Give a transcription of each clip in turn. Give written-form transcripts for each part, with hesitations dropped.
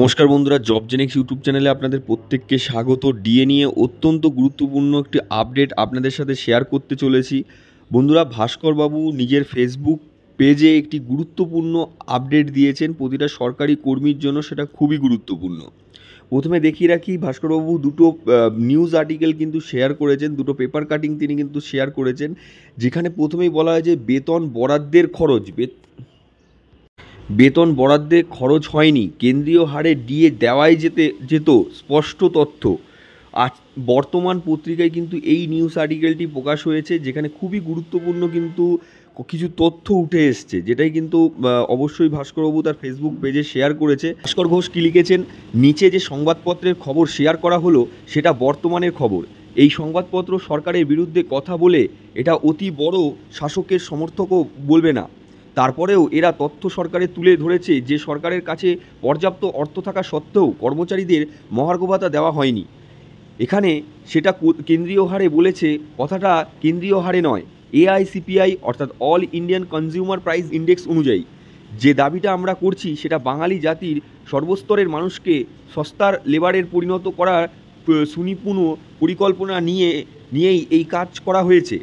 নমস্কার বন্ধুরা, job Xenix YouTube চ্যানেলে আপনাদের প্রত্যেককে স্বাগত। ডিএ নিয়ে অত্যন্ত গুরুত্বপূর্ণ একটি আপডেট আপনাদের সাথে শেয়ার করতে চলেছি। বন্ধুরা, ভাস্করবাবু নিজের ফেসবুক পেজে একটি গুরুত্বপূর্ণ আপডেট দিয়েছেন প্রতিটা সরকারি কর্মীর জন্য, সেটা খুবই গুরুত্বপূর্ণ। প্রথমে দেখিয়ে রাখি, ভাস্করবাবু দুটো নিউজ আর্টিকেল কিন্তু শেয়ার করেছেন, দুটো পেপার কাটিং তিনি কিন্তু শেয়ার করেছেন, যেখানে প্রথমেই বলা হয় যে বেতন বরাদ্দে খরচ হয়নি, কেন্দ্রীয় হারে ডিএ দেওয়াই যেত স্পষ্ট তথ্য। আজ বর্তমান পত্রিকায় কিন্তু এই নিউজ আর্টিকেলটি প্রকাশ হয়েছে, যেখানে খুবই গুরুত্বপূর্ণ কিন্তু কিছু তথ্য উঠে এসছে, যেটাই কিন্তু অবশ্যই ভাস্করবাবু তার ফেসবুক পেজে শেয়ার করেছে। ভাস্কর ঘোষ কী লিখেছেন, নিচে যে সংবাদপত্রের খবর শেয়ার করা হলো সেটা বর্তমানের খবর। এই সংবাদপত্র সরকারের বিরুদ্ধে কথা বলে এটা অতি বড় শাসকের সমর্থকও বলবে না। তারপরেও এরা তথ্য সরকারে তুলে ধরেছে যে সরকারের কাছে পর্যাপ্ত অর্থ থাকা সত্ত্বেও কর্মচারীদের মহার্ঘ ভাতা দেওয়া হয়নি। এখানে সেটা কেন্দ্রীয় হারে বলেছে, কথাটা কেন্দ্রীয় হারে নয়, এআইসিপিআই অর্থাৎ all Indian consumer price index অনুযায়ী। যে দাবিটা আমরা করছি সেটা বাঙালি জাতির সর্বস্তরের মানুষকে সস্তার লেবারের পরিণত করার সুনিপুণ পরিকল্পনা নিয়েই এই কাজ করা হয়েছে।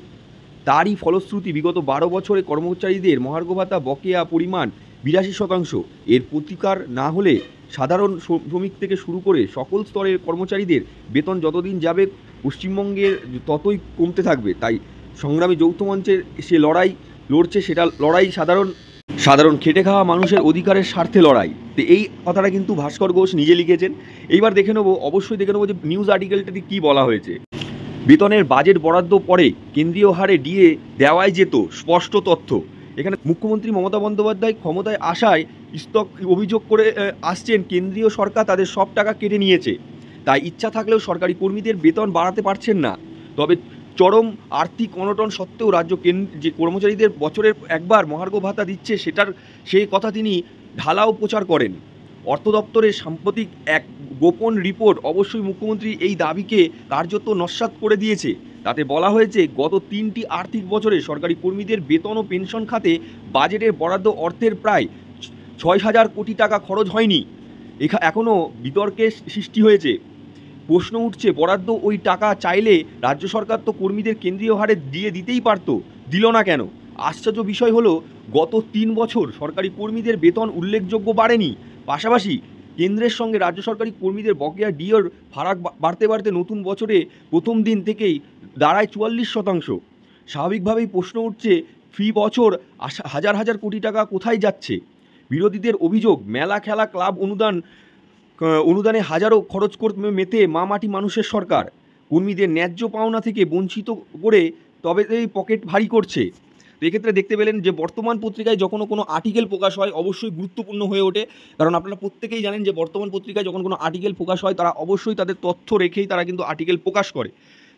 তারই ফলশ্রুতি বিগত 12 বছরে কর্মচারীদের মহার্ঘ ভাতা বকেয়া পরিমাণ 82%। এর প্রতিকার না হলে সাধারণ শ্রমিক থেকে শুরু করে সকল স্তরের কর্মচারীদের বেতন যতদিন যাবে পশ্চিমবঙ্গের ততই কমতে থাকবে। তাই সংগ্রামী যৌথ মঞ্চের লড়ছে, সেটা লড়াই সাধারণ খেটে খাওয়া মানুষের অধিকারের স্বার্থে লড়াই। তো এই কথাটা কিন্তু ভাস্কর ঘোষ নিজে লিখেছেন। এইবার অবশ্যই দেখে নেবো যে নিউজ আর্টিকেলটাতে কী বলা হয়েছে। বেতনের বাজেট বরাদ্দ পরে কেন্দ্রীয় হারে ডিএ দেওয়াই যেত স্পষ্ট তথ্য। এখানে মুখ্যমন্ত্রী মমতা বন্দ্যোপাধ্যায় ক্ষমতায় আসায় অভিযোগ করে আসছেন কেন্দ্রীয় সরকার তাদের সব টাকা কেটে নিয়েছে, তাই ইচ্ছা থাকলেও সরকারি কর্মীদের বেতন বাড়াতে পারছেন না। তবে চরম আর্থিক অনটন সত্ত্বেও রাজ্য যে কর্মচারীদের বছরের একবার মহার্ঘ ভাতা দিচ্ছে সেই কথা তিনি ঢালাও প্রচার করেন। অর্থ দপ্তরের সাম্প্রতিক এক গোপন রিপোর্ট অবশ্যই মুখ্যমন্ত্রী এই দাবিকে কার্যত নস্যাৎ করে দিয়েছে। তাতে বলা হয়েছে, গত 3টি আর্থিক বছরে সরকারি কর্মীদের বেতন ও পেনশন খাতে বাজেটের বরাদ্দ অর্থের প্রায় 6,000 কোটি টাকা খরচ হয়নি। এখনও বিতর্কের সৃষ্টি হয়েছে। প্রশ্ন উঠছে, বরাদ্দ ওই টাকা চাইলে রাজ্য সরকার তো কর্মীদের কেন্দ্রীয় হারে দিয়ে দিতেই পারত, দিল না কেন? আশ্চর্য বিষয় হলো, গত 3 বছর সরকারি কর্মীদের বেতন উল্লেখযোগ্য বাড়েনি। পাশাপাশি কেন্দ্রের সঙ্গে রাজ্য সরকারি কর্মীদের বকেয়া ডিএর ফারাক বাড়তে বাড়তে নতুন বছরে প্রথম দিন থেকেই দাঁড়ায় 44%। স্বাভাবিকভাবেই প্রশ্ন উঠছে, ফি বছর হাজার হাজার কোটি টাকা কোথায় যাচ্ছে? বিরোধীদের অভিযোগ, মেলা খেলা ক্লাব অনুদানে হাজারো খরচ করতে মেতে মাটি মানুষের সরকার কর্মীদের ন্যায্য পাওনা থেকে বঞ্চিত করে তবে এই পকেট ভারী করছে। তো এক্ষেত্রে দেখতে পেলেন যে বর্তমান পত্রিকায় যখন কোনো আর্টিকেল প্রকাশ হয় অবশ্যই গুরুত্বপূর্ণ হয়ে ওঠে, কারণ আপনারা প্রত্যেকেই জানেন যে বর্তমান পত্রিকায় যখন কোনো আর্টিকেল প্রকাশ হয় তারা অবশ্যই তাদের তথ্য রেখেই তারা কিন্তু আর্টিকেল প্রকাশ করে।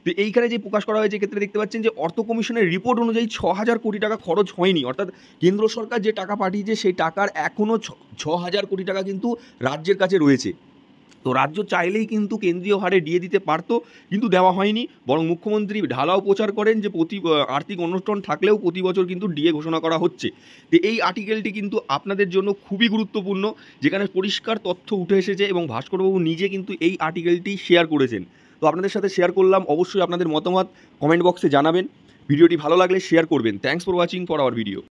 তো এইখানে যে প্রকাশ করা হয়েছে, ক্ষেত্রে দেখতে পাচ্ছেন যে অর্থ কমিশনের রিপোর্ট অনুযায়ী 6,000 কোটি টাকা খরচ হয়নি, অর্থাৎ কেন্দ্র সরকার যে টাকা পাঠিয়েছে সেই টাকার এখনও 6,000 কোটি টাকা কিন্তু রাজ্যের কাছে রয়েছে। তো রাজ্য চাইলেই কিন্তু কেন্দ্রীয় হারে ডিএ দিতে পারতো, কিন্তু দেওয়া হয়নি। বরং মুখ্যমন্ত্রী ঢালাও প্রচার করেন যে আর্থিক অনটন থাকলেও প্রতি বছর কিন্তু ডিএ ঘোষণা করা হচ্ছে। তো এই আর্টিকেলটি কিন্তু আপনাদের জন্য খুবই গুরুত্বপূর্ণ, যেখানে পরিষ্কার তথ্য উঠে এসেছে এবং ভাস্করবাবু নিজে কিন্তু এই আর্টিকেলটি শেয়ার করেছেন। তো আপনাদের সাথে শেয়ার করলাম। অবশ্যই আপনাদের মতামত কমেন্ট বক্সে জানাবেন। ভিডিওটি ভালো লাগলে শেয়ার করবেন। Thanks for watching for our video.